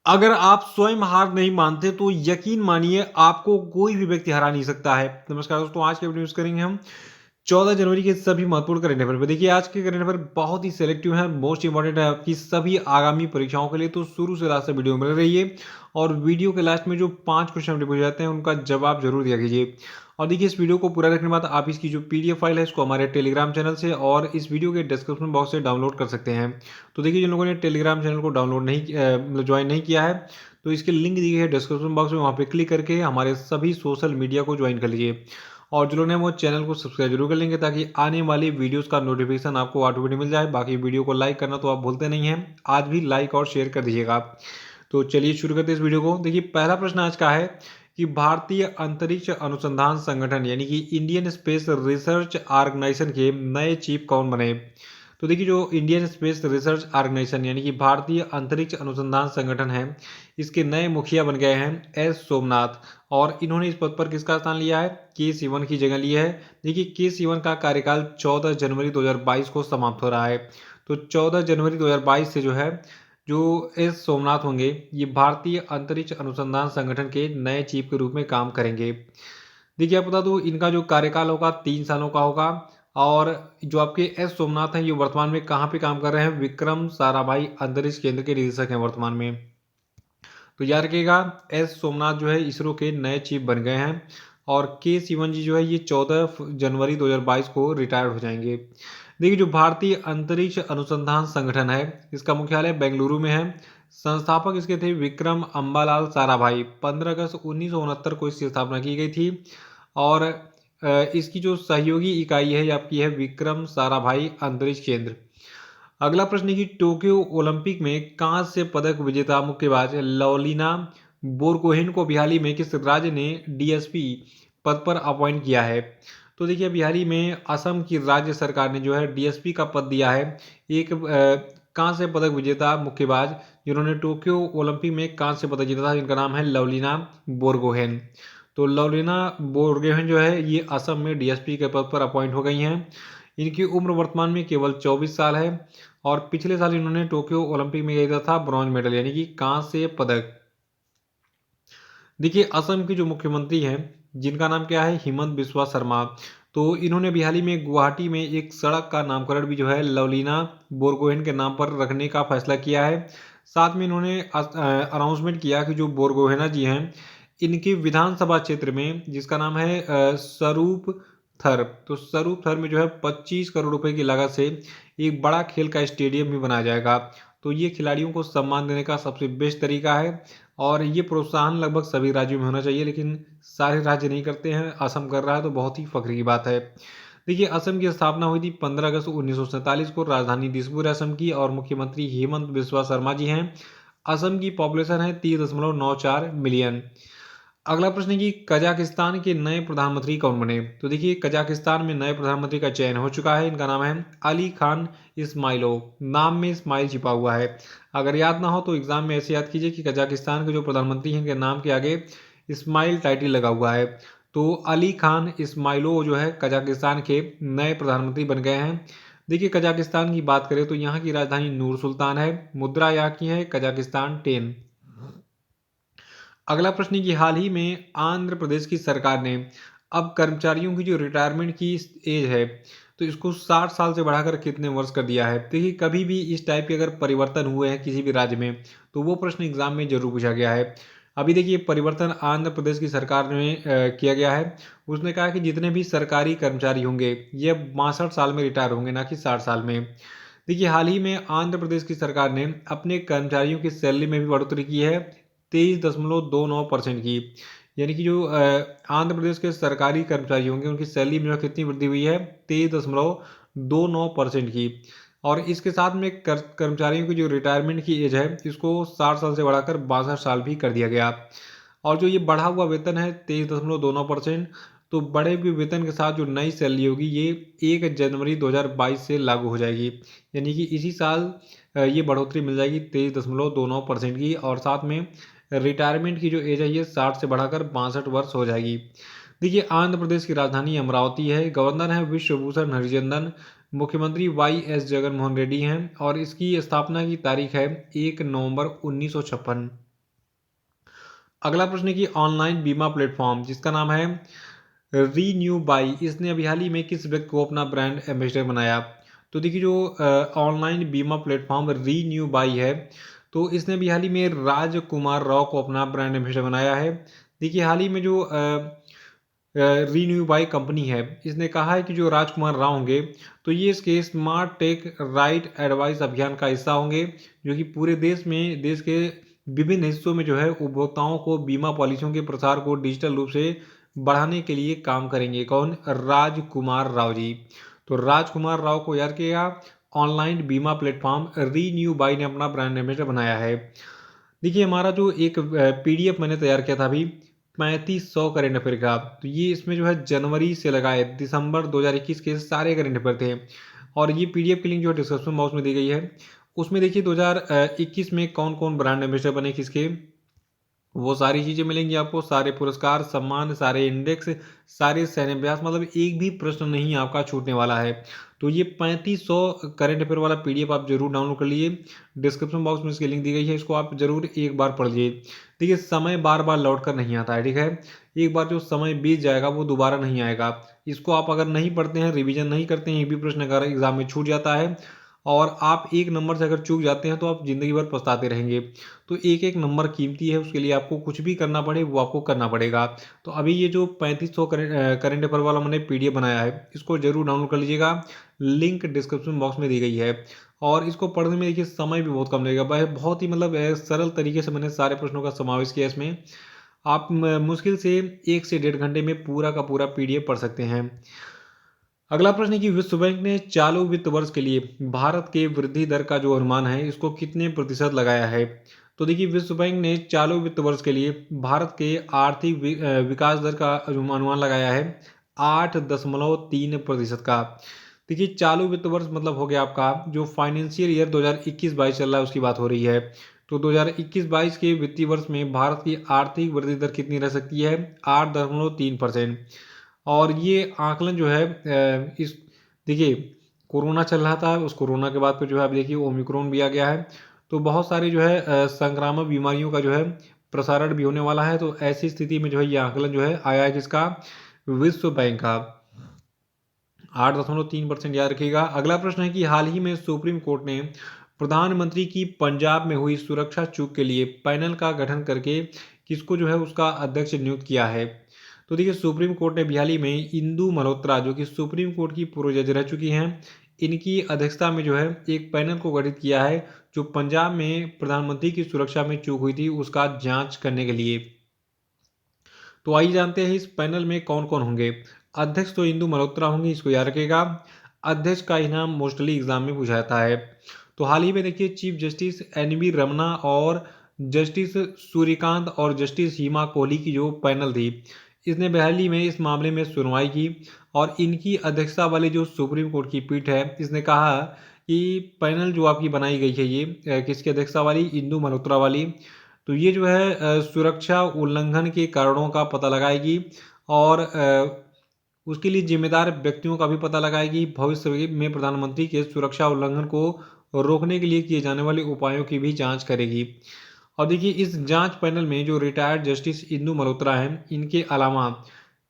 अगर आप स्वयं हार नहीं मानते तो यकीन मानिए आपको कोई भी व्यक्ति हरा नहीं सकता है। नमस्कार दोस्तों, आज के वीडियो न्यूज़ करेंगे हम 14 जनवरी के सभी महत्वपूर्ण करंट अफेयर पे। देखिए आज के करंट अफेयर बहुत ही सिलेक्टिव है, मोस्ट इंपॉर्टेंट है आपकी सभी आगामी परीक्षाओं के लिए, तो शुरू से लास्ट तक वीडियो में बने रहिए और वीडियो के लास्ट में जो 5 क्वेश्चन पूछे जाते हैं उनका जवाब जरूर दिया कीजिए। और देखिए इस वीडियो को पूरा देखने के बाद आप इसकी जो पीडीएफ फाइल है इसको हमारे टेलीग्राम चैनल से और इस वीडियो के डिस्क्रिप्शन बॉक्स से डाउनलोड कर सकते हैं। तो देखिए जिन लोगों ने टेलीग्राम चैनल को डाउनलोड नहीं मतलब ज्वाइन नहीं किया है तो इसकी लिंक दी गई है डिस्क्रिप्शन बॉक्स में, वहाँ पे क्लिक करके हमारे सभी सोशल मीडिया को ज्वाइन कर लीजिए। और जो लोग हैं वो चैनल को सब्सक्राइब जरूर कर लेंगे ताकि आने वाली वीडियोस का नोटिफिकेशन आपको ऑटोमेटिक मिल जाए। बाकी वीडियो को लाइक करना तो आप भूलते नहीं हैं, आज भी लाइक और शेयर कर दीजिएगा आप। तो चलिए शुरू करते हैं इस वीडियो को। देखिए पहला प्रश्न आज का है कि भारतीय अंतरिक्ष अनुसंधान संगठन यानी कि इंडियन स्पेस रिसर्च ऑर्गेनाइजेशन के नए चीफ कौन बने। तो देखिए जो इंडियन स्पेस रिसर्च ऑर्गेनाइजेशन यानी कि भारतीय अंतरिक्ष अनुसंधान संगठन है, इसके नए मुखिया बन गए हैं एस सोमनाथ। और इन्होंने इस पद पर किसका स्थान लिया है, के सिवन की जगह ली है। देखिए के सिवन का कार्यकाल 14 जनवरी 2022 को समाप्त हो रहा है। तो 14 जनवरी 2022 से जो है जो एस सोमनाथ होंगे ये भारतीय अंतरिक्ष अनुसंधान संगठन के नए चीफ के रूप में काम करेंगे। देखिए आप बता दूं इनका जो कार्यकाल होगा 3 सालों का होगा। और जो आपके एस सोमनाथ हैं ये वर्तमान में कहाँ पे काम कर रहे हैं, विक्रम साराभाई अंतरिक्ष केंद्र के निदेशक हैं वर्तमान में। तो याद रखिएगा एस सोमनाथ जो है इसरो के नए चीफ बन गए हैं और के सिवन जी जो है ये 14 जनवरी 2022 को रिटायर हो जाएंगे। देखिए जो भारतीय अंतरिक्ष अनुसंधान संगठन है इसका मुख्यालय बेंगलुरु में है। संस्थापक इसके थे विक्रम अम्बालाल साराभाई। 15 अगस्त 1969 को इसकी स्थापना की गई थी। और इसकी जो सहयोगी इकाई है ये आपकी है विक्रम साराभाई अंतरिक्ष केंद्र। अगला प्रश्न है कि टोक्यो ओलंपिक में कांस्य पदक विजेता मुक्केबाज लवलीना बोरगोहेन को बिहार में किस राज्य ने डीएसपी पद पर अपॉइंट किया है। तो देखिए बिहार में असम की राज्य सरकार ने जो है डीएसपी का पद दिया है एक कांस्य पदक विजेता मुक्केबाज जिन्होंने टोक्यो ओलंपिक में कांस्य पदक जीता था, जिनका नाम है लवलीना बोरगोहेन। तो लवलीना बोरगोहेन जो है ये असम में डीएसपी के पद पर अपॉइंट हो गई हैं। इनकी उम्र वर्तमान में केवल 24 साल है और पिछले साल इन्होंने टोक्यो ओलंपिक में जीता था ब्रॉन्ज मेडल यानी कि कांस्य पदक। देखिए असम के जो मुख्यमंत्री हैं जिनका नाम क्या है, हिमंत बिस्वा शर्मा। तो इन्होंने बिहार में गुवाहाटी में एक सड़क का नामकरण भी जो है लवलीना बोरगोहेन के नाम पर रखने का फैसला किया है। साथ में इन्होंने अनाउंसमेंट किया कि जो बोरगोहेना जी हैं इनके विधानसभा क्षेत्र में जिसका नाम है स्वरूप थर, तो स्वरूप थर में जो है 25 करोड़ रुपए की लागत से एक बड़ा खेल का स्टेडियम भी बनाया जाएगा। तो ये खिलाड़ियों को सम्मान देने का सबसे बेस्ट तरीका है और ये प्रोत्साहन लगभग सभी राज्यों में होना चाहिए, लेकिन सारे राज्य नहीं करते हैं, असम कर रहा है तो बहुत ही फख्र की बात है। देखिए असम की स्थापना हुई थी 15 अगस्त 1947 को राजधानी दिसपुर असम की और मुख्यमंत्री हेमंत बिस्वा शर्मा जी हैं। असम की पॉपुलेशन है 30.94 मिलियन। अगला प्रश्न है कि कजाकिस्तान के नए प्रधानमंत्री कौन बने। तो देखिए कजाकिस्तान में नए प्रधानमंत्री का चयन हो चुका है, इनका नाम है अली खान इस्माइलोव। नाम में इस्माइल छिपा हुआ है, अगर याद ना हो तो एग्जाम में ऐसे याद कीजिए कि कजाकिस्तान के जो प्रधानमंत्री हैं इनके नाम के आगे इस्माइल टाइटल लगा हुआ है। तो अली खान इस्माइलोव जो है कजाकिस्तान के नए प्रधानमंत्री बन गए हैं। देखिए कजाकिस्तान की बात करें तो यहाँ की राजधानी नूर सुल्तान है, मुद्रा यहाँ की है कजाकिस्तान टेन। अगला प्रश्न है कि हाल ही में आंध्र प्रदेश की सरकार ने अब कर्मचारियों की जो रिटायरमेंट की एज है तो इसको 60 साल से बढ़ाकर कितने वर्ष कर दिया है। देखिए कभी भी इस टाइप के अगर परिवर्तन हुए हैं किसी भी राज्य में तो वो प्रश्न एग्जाम में जरूर पूछा गया है। अभी देखिए परिवर्तन आंध्र प्रदेश की सरकार ने किया गया है। उसने कहा कि जितने भी सरकारी कर्मचारी होंगे ये 62 साल में रिटायर होंगे, ना कि 60 साल में। देखिए हाल ही में आंध्र प्रदेश की सरकार ने अपने कर्मचारियों की सैलरी में भी बढ़ोतरी की है 23.29% की। यानी कि जो आंध्र प्रदेश के सरकारी कर्मचारी होंगे उनकी सैलरी में कितनी वृद्धि हुई है, 23.29% की। और इसके साथ में कर्मचारियों की जो रिटायरमेंट की एज है इसको 60 साल से बढ़ाकर 62 साल भी कर दिया गया। और जो ये बढ़ा हुआ वेतन है 23.29%, तो बढ़े हुए वेतन के साथ जो नई सैलरी होगी ये 1 जनवरी 2022 से लागू हो जाएगी। यानी कि इसी साल ये बढ़ोतरी मिल जाएगी 23.29% की। और साथ में रिटायरमेंट की जो एज है ये 60 से बढ़ाकर 62 वर्ष हो जाएगी। देखिए आंध्र प्रदेश की राजधानी अमरावती है, गवर्नर है विश्वभूषण हरिचंदन, मुख्यमंत्री YS जगनमोहन रेड्डी हैं और इसकी स्थापना की तारीख है 1 नवंबर 1956। अगला प्रश्न है कि ऑनलाइन बीमा प्लेटफॉर्म जिसका नाम है रीन्यू बाई, इसने अभी हाल ही में किस व्यक्ति को अपना ब्रांड एम्बेसडर बनाया? तो देखिए जो ऑनलाइन बीमा प्लेटफॉर्म रीन्यू बाई है, तो इसने अभी हाल ही में राजकुमार राव को अपना ब्रांड एम्बेसडर बनाया है। देखिए हाल ही में जो रीन्यू बाई कंपनी है, इसने कहा है कि जो राजकुमार राव होंगे, तो ये इसके स्मार्ट टेक राइट एडवाइस अभियान का हिस्सा होंगे, जो कि पूरे देश के विभिन्न हिस्सों में जो है उपभोक्ताओं को बीमा पॉलिसियों के प्रसार को डिजिटल रूप से बढ़ाने के लिए काम करेंगे। कौन? राजकुमार राव जी। तो राजकुमार राव को याद किया। ऑनलाइन बीमा प्लेटफॉर्म रीन्यू बाई ने अपना ब्रांड एम्बेसडर बनाया है। देखिए हमारा जो एक पीडीएफ मैंने तैयार किया था अभी 3500 करेंट अफेयर का, तो ये इसमें जो है जनवरी से लगाए दिसंबर 2021 के सारे करेंट अफेयर थे, और ये पीडीएफ की लिंक जो है डिस्क्रिप्शन बॉक्स में दी गई है। उसमें देखिए 2021 में कौन कौन ब्रांड एम्बेसडर बने किसके, वो सारी चीज़ें मिलेंगी आपको, सारे पुरस्कार, सम्मान, सारे इंडेक्स, सारे सैन्याभ्यास, मतलब एक भी प्रश्न नहीं आपका छूटने वाला है। तो ये 3500 करंट अफेयर वाला पीडीएफ आप जरूर डाउनलोड कर लीजिए। डिस्क्रिप्शन बॉक्स में इसकी लिंक दी गई है, इसको आप जरूर एक बार पढ़ लीजिए। देखिए समय बार बार लौट कर नहीं आता है, ठीक है। एक बार जो समय बीत जाएगा वो दोबारा नहीं आएगा। इसको आप अगर नहीं पढ़ते हैं, रिविजन नहीं करते हैं, एक भी प्रश्न अगर एग्जाम में छूट जाता है और आप एक नंबर से अगर चूक जाते हैं तो आप जिंदगी भर पछताते रहेंगे। तो एक एक नंबर कीमती है, उसके लिए आपको कुछ भी करना पड़े वो आपको करना पड़ेगा। तो अभी ये जो 3500 करंट अफेयर वाला मैंने पीडीएफ बनाया है, इसको जरूर डाउनलोड कर लीजिएगा। लिंक डिस्क्रिप्शन बॉक्स में दी गई है। और इसको पढ़ने में देखिए समय भी बहुत कम लगेगा, बहुत ही मतलब सरल तरीके से मैंने सारे प्रश्नों का समावेश किया इसमें। आप मुश्किल से 1 से 1.5 घंटे में पूरा का पूरा पीडीएफ पढ़ सकते हैं। अगला प्रश्न है कि विश्व बैंक ने चालू वित्त वर्ष के लिए भारत के वृद्धि दर का जो अनुमान है, इसको कितने प्रतिशत लगाया है? तो देखिए विश्व बैंक ने चालू वित्त वर्ष के लिए भारत के आर्थिक विकास दर का अनुमान लगाया है 8.3% का। देखिए चालू वित्त वर्ष मतलब हो गया आपका जो फाइनेंशियल ईयर 2021-22 चल रहा है उसकी बात हो रही है। तो 2021-22 के वित्तीय वर्ष में भारत की आर्थिक वृद्धि दर कितनी रह सकती है? 8.3%। और ये आकलन जो है इस देखिए कोरोना चल रहा था, उस कोरोना के बाद फिर जो है अब देखिए ओमिक्रॉन भी आ गया है। तो बहुत सारी जो है संक्रामक बीमारियों का जो है प्रसारण भी होने वाला है। तो ऐसी स्थिति में जो है ये आकलन जो है आया है किसका? विश्व बैंक का। 8.3% याद रखिएगा। अगला प्रश्न है कि हाल ही में सुप्रीम कोर्ट ने प्रधानमंत्री की पंजाब में हुई सुरक्षा चूक के लिए पैनल का गठन करके किसको जो है उसका अध्यक्ष नियुक्त किया है? तो देखिए सुप्रीम कोर्ट ने हाल ही में इंदु मल्होत्रा जो कि सुप्रीम कोर्ट की पूर्व जज रह चुकी हैं, इनकी अध्यक्षता में जो है एक पैनल को गठित किया है जो पंजाब में प्रधानमंत्री की सुरक्षा में चूक हुई थी उसका जांच करने के लिए। तो आइए जानते हैं इस पैनल में कौन कौन होंगे। अध्यक्ष तो इंदु मल्होत्रा होंगी, इसको याद रखिएगा। अध्यक्ष का इनाम मोस्टली एग्जाम में पूछा जाता है। तो हाल ही में देखिए chief justice N V Ramana और जस्टिस सूर्यकांत और जस्टिस हिमा कोहली की जो पैनल थी, इसने हाल ही में इस मामले में सुनवाई की। और इनकी अध्यक्षता वाली जो सुप्रीम कोर्ट की पीठ है, इसने कहा कि पैनल जो आपकी बनाई गई है ये किसकी अध्यक्षता वाली? इंदु मल्होत्रा वाली। तो ये जो है सुरक्षा उल्लंघन के कारणों का पता लगाएगी और उसके लिए जिम्मेदार व्यक्तियों का भी पता लगाएगी। भविष्य में प्रधानमंत्री के सुरक्षा उल्लंघन को रोकने के लिए किए जाने वाले उपायों की भी जांच करेगी। और देखिए इस जांच पैनल में जो रिटायर्ड जस्टिस इंदु मल्होत्रा हैं, इनके अलावा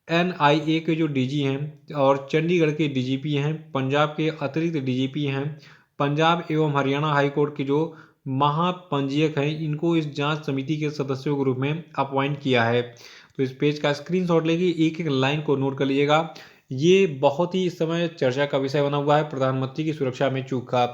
एनआईए के जो डीजी हैं और चंडीगढ़ के डीजीपी हैं, पंजाब के अतिरिक्त डीजीपी हैं, पंजाब एवं हरियाणा हाईकोर्ट के जो महापंजीयक हैं, इनको इस जांच समिति के सदस्यों के रूप में अपॉइंट किया है। तो इस पेज का स्क्रीनशॉट लेके एक एक लाइन को नोट कर लीजिएगा। ये बहुत ही इस समय चर्चा का विषय बना हुआ है, प्रधानमंत्री की सुरक्षा में चूक का।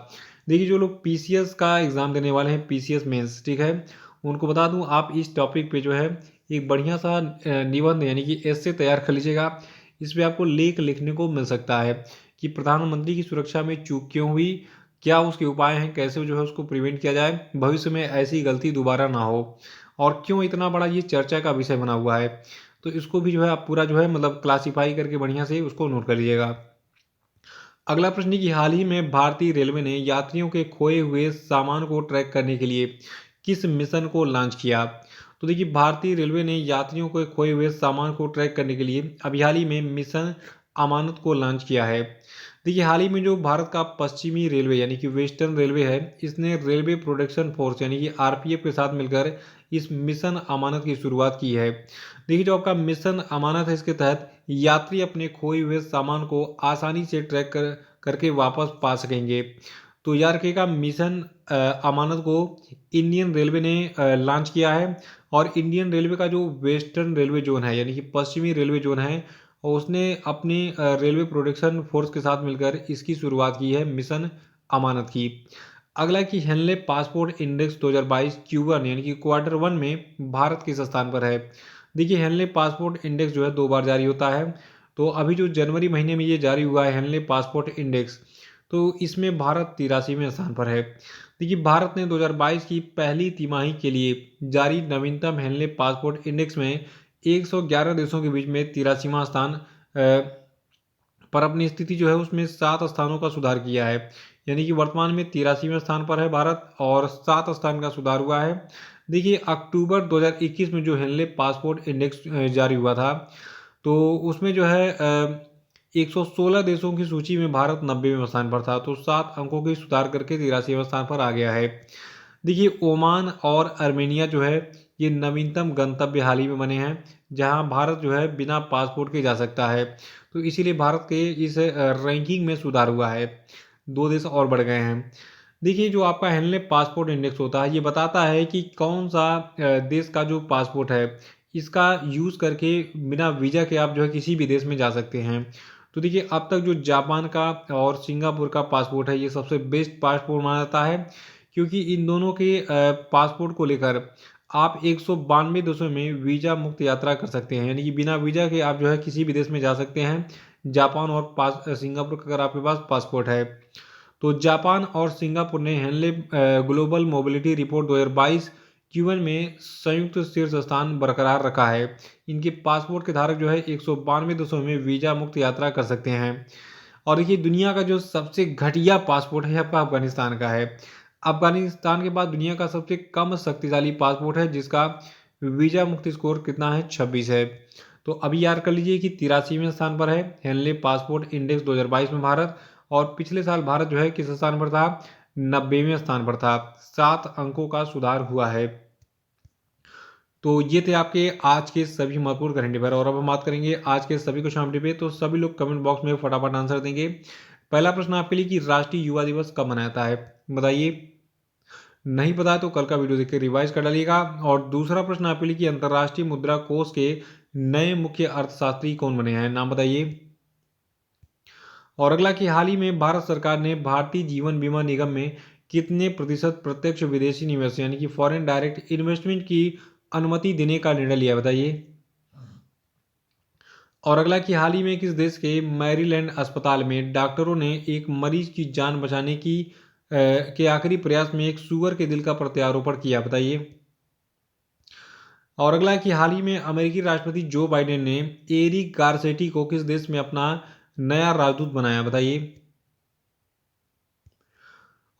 देखिए जो लोग पीसीएस का एग्जाम देने वाले हैं, पीसीएस मेंस, ठीक है, उनको बता दूं आप इस टॉपिक पे जो है एक बढ़िया सा निबंध यानी कि एस्से तैयार कर लीजिएगा। इस पे आपको लेख लिखने को मिल सकता है कि प्रधानमंत्री की सुरक्षा में चूक क्यों हुई, क्या उसके उपाय हैं, कैसे जो है उसको प्रिवेंट किया जाए, भविष्य में ऐसी गलती दोबारा ना हो, और क्यों इतना बड़ा ये चर्चा का विषय बना हुआ है। तो इसको भी जो है आप पूरा जो है मतलब क्लासीफाई करके बढ़िया से उसको नोट कर लीजिएगा। अगला प्रश्न है कि हाल ही में भारतीय रेलवे ने यात्रियों के खोए हुए सामान को ट्रैक करने के लिए किस मिशन को लॉन्च किया? तो देखिए भारतीय रेलवे ने यात्रियों के खोए हुए सामान को ट्रैक करने के लिए अभी हाल ही में मिशन अमानत को लॉन्च किया है। देखिए हाल ही में जो भारत का पश्चिमी रेलवे यानी कि वेस्टर्न रेलवे है, इसने रेलवे प्रोडक्शन फोर्स यानी कि आरपीएफ के साथ मिलकर इस मिशन अमानत की शुरुआत की है। देखिए जो आपका मिशन अमानत है, इसके तहत यात्री अपने खोए हुए सामान को आसानी से ट्रैक करके वापस पा सकेंगे। तो यार रखिएगा, मिशन अमानत को इंडियन रेलवे ने लॉन्च किया है, और इंडियन रेलवे का जो वेस्टर्न रेलवे जोन है, यानी कि पश्चिमी रेलवे जोन है, और उसने अपनी रेलवे प्रोटेक्शन फोर्स के साथ मिलकर इसकी शुरुआत की है मिशन अमानत की। अगला कि हेनले पासपोर्ट इंडेक्स 2022 Q1 यानी कि क्वार्टर 1 में भारत किस स्थान पर है। देखिए हेनले पासपोर्ट इंडेक्स जो है 2 बार जारी होता है। तो अभी जो जनवरी महीने में ये जारी हुआ है हेनले पासपोर्ट इंडेक्स, तो इसमें भारत 83वें स्थान पर है। देखिए भारत ने 2022 की पहली तिमाही के लिए जारी नवीनतम हेनले पासपोर्ट इंडेक्स में 111 देशों के बीच में 83वां स्थान पर अपनी स्थिति जो है उसमें 7 स्थानों का सुधार किया है। यानी कि वर्तमान में 83वें स्थान पर है भारत, और 7 स्थान का सुधार हुआ है। देखिए अक्टूबर 2021 में जो हेनले पासपोर्ट इंडेक्स जारी हुआ था, तो उसमें जो है 116 देशों की सूची में भारत 90वें स्थान पर था। तो 7 अंकों की सुधार करके 83वें स्थान पर आ गया है। देखिए ओमान और अर्मेनिया जो है ये नवीनतम गंतव्य हाल ही में बने हैं, जहां भारत जो है बिना पासपोर्ट के जा सकता है। तो इसीलिए भारत के इस रैंकिंग में सुधार हुआ है, 2 देश और बढ़ गए हैं। देखिए जो आपका हेनले पासपोर्ट इंडेक्स होता है, ये बताता है कि कौन सा देश का जो पासपोर्ट है इसका यूज़ करके बिना वीज़ा के आप जो है किसी भी देश में जा सकते हैं। तो देखिए अब तक जो जापान का और सिंगापुर का पासपोर्ट है ये सबसे बेस्ट पासपोर्ट माना जाता है, क्योंकि इन दोनों के पासपोर्ट को लेकर आप 192 देशों में वीज़ा मुक्त यात्रा कर सकते हैं। यानी कि बिना वीज़ा के आप जो है किसी भी देश में जा सकते हैं, जापान और सिंगापुर का अगर आपके पास पासपोर्ट है। तो जापान और सिंगापुर ने Henley global mobility report 2022 Q1 में संयुक्त शीर्ष स्थान बरकरार रखा है। इनके पासपोर्ट के धारक जो है 192 देशों में वीज़ा मुक्त यात्रा कर सकते हैं। और देखिए दुनिया का जो सबसे घटिया पासपोर्ट है आपका अफगानिस्तान का है। अफगानिस्तान के बाद दुनिया का सबसे कम शक्तिशाली पासपोर्ट है, जिसका वीज़ा मुक्त स्कोर कितना है, 26 है। तो अभी याद कर लीजिए कि 83वें स्थान पर है हेनले पासपोर्ट इंडेक्स 2022 में भारत, और पिछले साल भारत जो है किस स्थान पर था, 90वें स्थान पर था। 7 अंकों का सुधार हुआ है। तो ये थे आपके आज के सभी महत्वपूर्ण करंट अफेयर, और अब हम बात करेंगे आज के सभी क्वेश्चन पे। तो सभी लोग कमेंट बॉक्स में फटाफट आंसर देंगे। पहला प्रश्न आपके लिए कि राष्ट्रीय युवा दिवस कब मनाया जाता है, बताइए। नहीं पता है तो कल का वीडियो देख के रिवाइज कर डालिएगा। और दूसरा प्रश्न आपके लिए कि अंतर्राष्ट्रीय मुद्रा कोष के नए मुख्य अर्थशास्त्री कौन बने हैं, नाम बताइए। और अगला कि हाल ही में भारत सरकार ने भारतीय जीवन बीमा निगम में कितने प्रतिशत प्रत्यक्ष विदेशी निवेश यानी कि फॉरेन डायरेक्ट इन्वेस्टमेंट की अनुमति देने का निर्णय लिया, बताइए। और अगला कि हाल ही में किस देश के मैरीलैंड अस्पताल में डॉक्टरों ने एक मरीज की जान बचाने के आखिरी प्रयास में एक सूअर के दिल का प्रत्यारोपण किया, बताइए। और अगला कि हाल ही में अमेरिकी राष्ट्रपति जो बाइडेन ने एरिक गारसेटी को किस देश में अपना नया राजदूत बनाया, बताइए।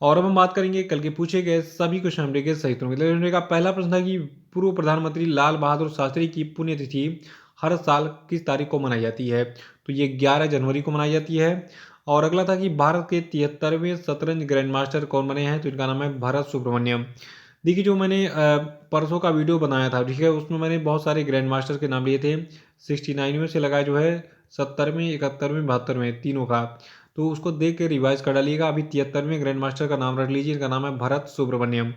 और अब हम बात करेंगे कल के पूछे गए सभी क्वेश्चन के सही उत्तरों की। का पहला प्रश्न था कि पूर्व प्रधानमंत्री लाल बहादुर शास्त्री की पुण्यतिथि हर साल किस तारीख को मनाई जाती है, तो ये 11 जनवरी को मनाई जाती है। और अगला था कि भारत के 73वें शतरंज ग्रैंड मास्टर कौन बने हैं, तो इनका नाम है भरत सुब्रमण्यम। देखिए जो मैंने परसों का वीडियो बनाया था, ठीक है, उसमें मैंने बहुत सारे ग्रैंड मास्टर के नाम लिए थे। 69 में से लगाया जो है 70वें, 71वें, 72वें तीनों का, तो उसको देख के रिवाइज कर डालिएगा। अभी 73वें ग्रैंड मास्टर का नाम रख लीजिए, इनका नाम है भरत सुब्रमण्यम।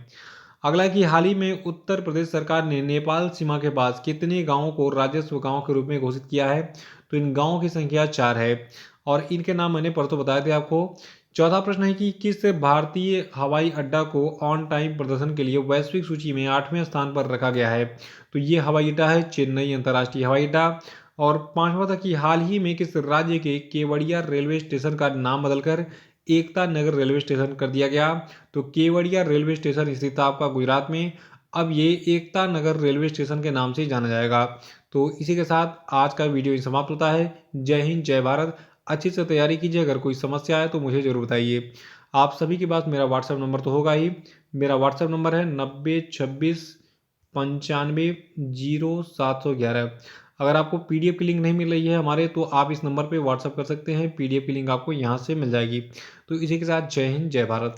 अगला कि हाल ही में उत्तर प्रदेश सरकार ने नेपाल सीमा के पास कितने गांवों को राजस्व गांव के रूप में घोषित किया है, तो इन गांवों की संख्या 4 है, और इनके नाम मैंने परसों बताए थे आपको। चौथा प्रश्न है कि किस भारतीय हवाई अड्डा को ऑन टाइम प्रदर्शन के लिए वैश्विक सूची में 8वें स्थान पर रखा गया है, तो ये हवाई अड्डा है चेन्नई अंतर्राष्ट्रीय हवाई अड्डा। और पांचवा था कि हाल ही में किस राज्य के केवड़िया रेलवे स्टेशन का नाम बदलकर एकता नगर रेलवे स्टेशन कर दिया गया, तो केवड़िया रेलवे स्टेशन स्थित था आपका गुजरात में, अब ये एकता नगर रेलवे स्टेशन के नाम से जाना जाएगा। तो इसी के साथ आज का वीडियो समाप्त होता है। जय हिंद, जय भारत। अच्छी से तैयारी कीजिए, अगर कोई समस्या है तो मुझे ज़रूर बताइए। आप सभी के पास मेरा व्हाट्सएप नंबर तो होगा ही। मेरा व्हाट्सएप नंबर है 9026950711। अगर आपको पीडीएफ की लिंक नहीं मिल रही है हमारे, तो आप इस नंबर पे व्हाट्सएप कर सकते हैं, पीडीएफ की लिंक आपको यहाँ से मिल जाएगी। तो इसी के साथ जय हिंद, जय भारत।